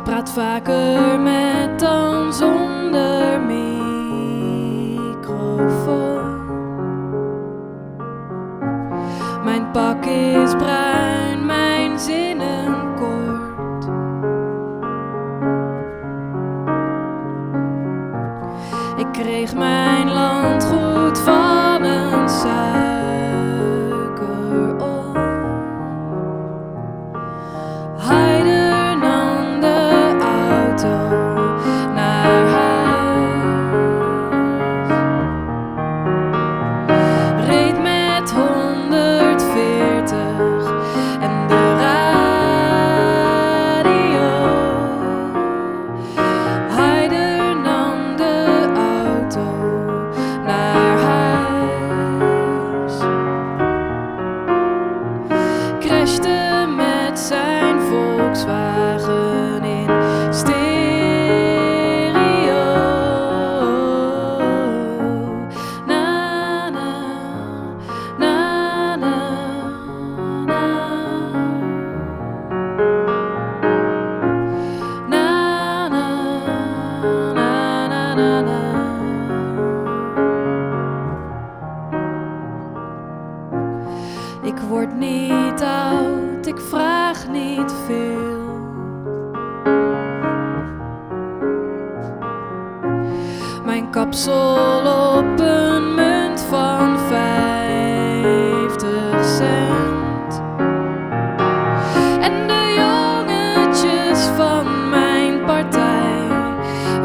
praat vaker met dan zonder microfoon. Mijn pak is bruin, mijn zinnen kort. Ik kreeg mijn landgoed van een suikeroom. Haider nam de auto naar huis. Reed met 140 en de radio. Haider nam de auto naar huis. Crashte met zijn Volkswagen in stereo. Na na na na na. Na na na na na na. Ik word niet oud, ik vraag niet veel. Mijn kapsel op een munt van 50 cent. En de jongetjes van mijn partij,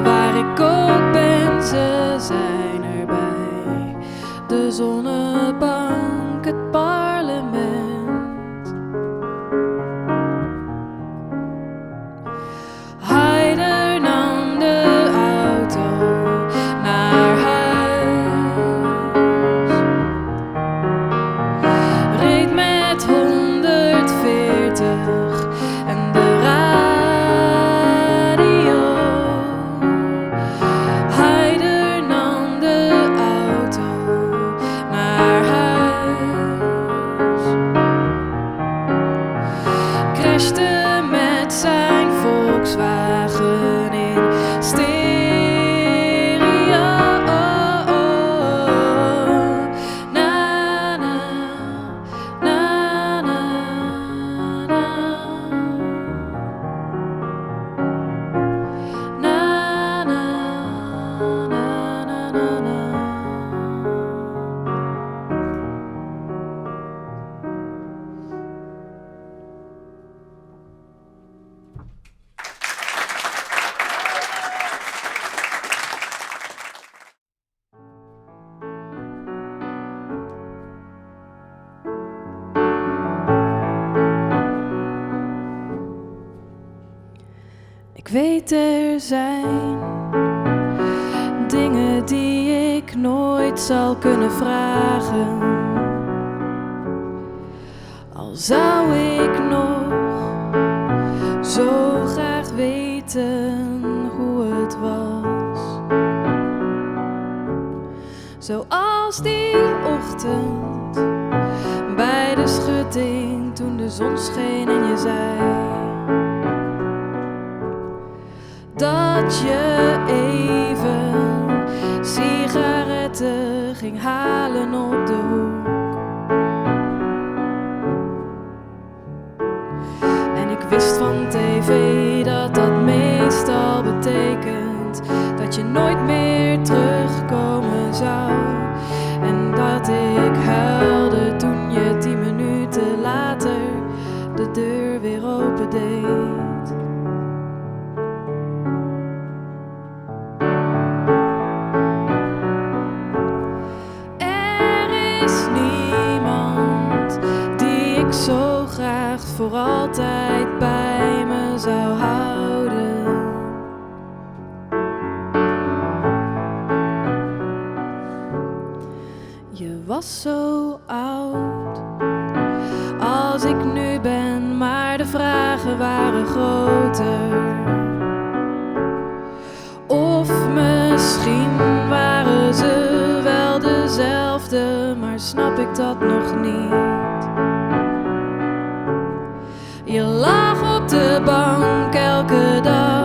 waar ik ook ben, ze zijn erbij. De zonnebank, het parlement. Haider nam de auto naar huis. Reed met 140 en de radio. Haider nam de auto naar huis. Crashte met zijn Volkswagen in stereo. Na na na na na. Na na na na na na. Ik weet er zijn dingen die ik nooit zal kunnen vragen. Al zou ik nog zo graag weten hoe het was. Zoals die ochtend bij de schutting toen de zon scheen en je zei dat je even sigaretten ging halen op de hoek. En ik wist van tv dat dat meestal betekent dat je nooit meer terugkomen zou. En dat ik huilde toen je 10 minuten later de deur weer opendeed. Zo graag voor altijd bij me zou houden. Je was zo oud als ik nu ben, maar de vragen waren groter. Of misschien waren ze wel dezelfde, maar snap ik dat nog niet. Je lag op de bank elke dag.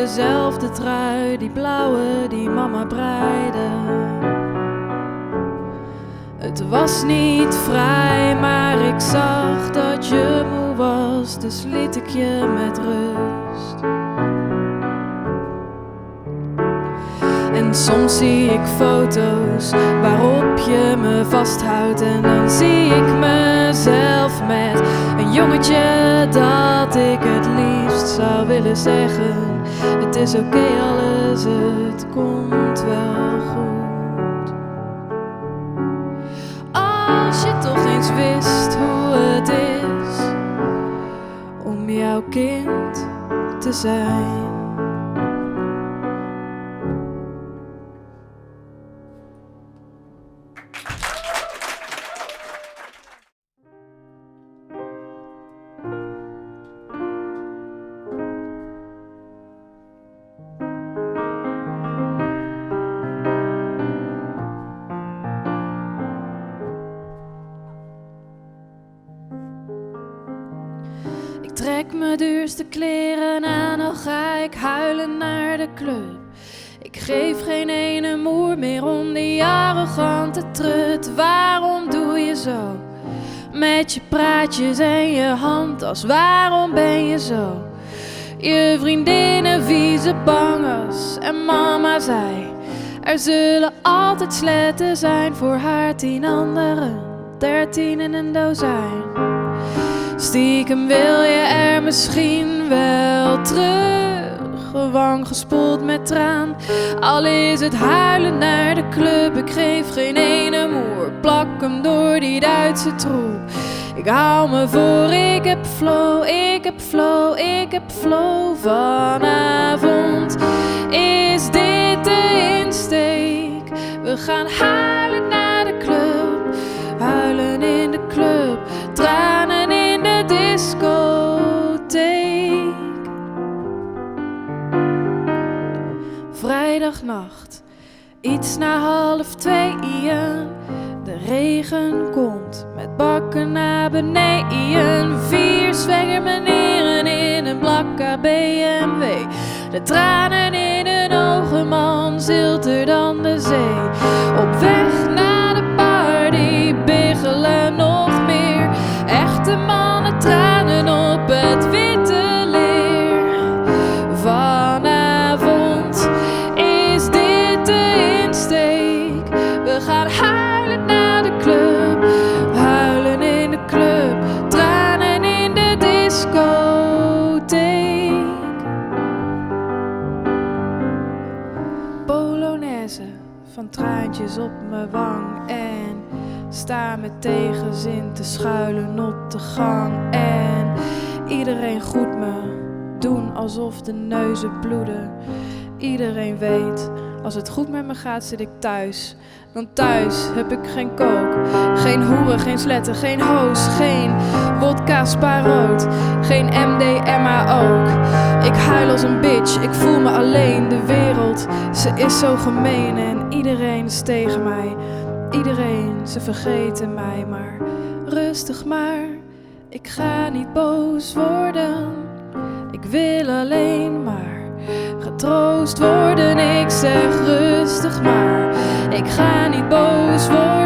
dezelfde trui, die blauwe die mama breide. Het was niet vrij, maar ik zag dat je moe was, dus liet ik je met rust. En soms zie ik foto's waarop je me vasthoudt en dan zie ik mezelf met een jongetje dat ik het liefst zou willen zeggen: het is oké, alles, het komt wel goed. Als je toch eens wist hoe het is om jouw kind te zijn. Ik trek mijn duurste kleren aan, al ga ik huilen naar de club. Ik geef geen ene moer meer om die arrogante trut. Waarom doe je zo? Met je praatjes en je handtas, waarom ben je zo? Je vriendinnen vieze bangers en mama zei: er zullen altijd sletten zijn voor haar 10 anderen, 13 in een dozijn. Stiekem wil je er misschien wel terug, wang gespoeld met traan. Al is het huilen naar de club, ik geef geen ene moer, plak hem door die Duitse troep. Ik hou me voor, ik heb flow, ik heb flow, ik heb flow. Vanavond is dit de insteek, we gaan huilen naar de club, huilen in de club, tranen in de discotheek. Vrijdagnacht, iets na 1:30. De regen komt met bakken naar beneden. 4 zwengermeneren in een blakke BMW. De tranen in hun ogen, man, zilter dan de zee. Op weg naar de party, biggelen nog meer. Echte mannen, tranen op het witte leer. Vanavond is dit de insteek, we gaan huilen naar de club, huilen in de club, tranen in de discotheek. Polonaise van traantjes op mijn wang en sta met tegenzin te schuilen op de gang. En iedereen groet me, doen alsof de neuzen bloeden. Iedereen weet, als het goed met me gaat zit ik thuis. Want thuis heb ik geen kook, geen hoeren, geen sletten, geen hoos, geen wodka spaarrood, geen MDMA ook. Ik huil als een bitch, ik voel me alleen. De wereld, ze is zo gemeen en iedereen is tegen mij. Iedereen, ze vergeten mij, maar rustig maar. Ik ga niet boos worden, ik wil alleen maar getroost worden. Ik zeg rustig maar, ik ga niet boos worden.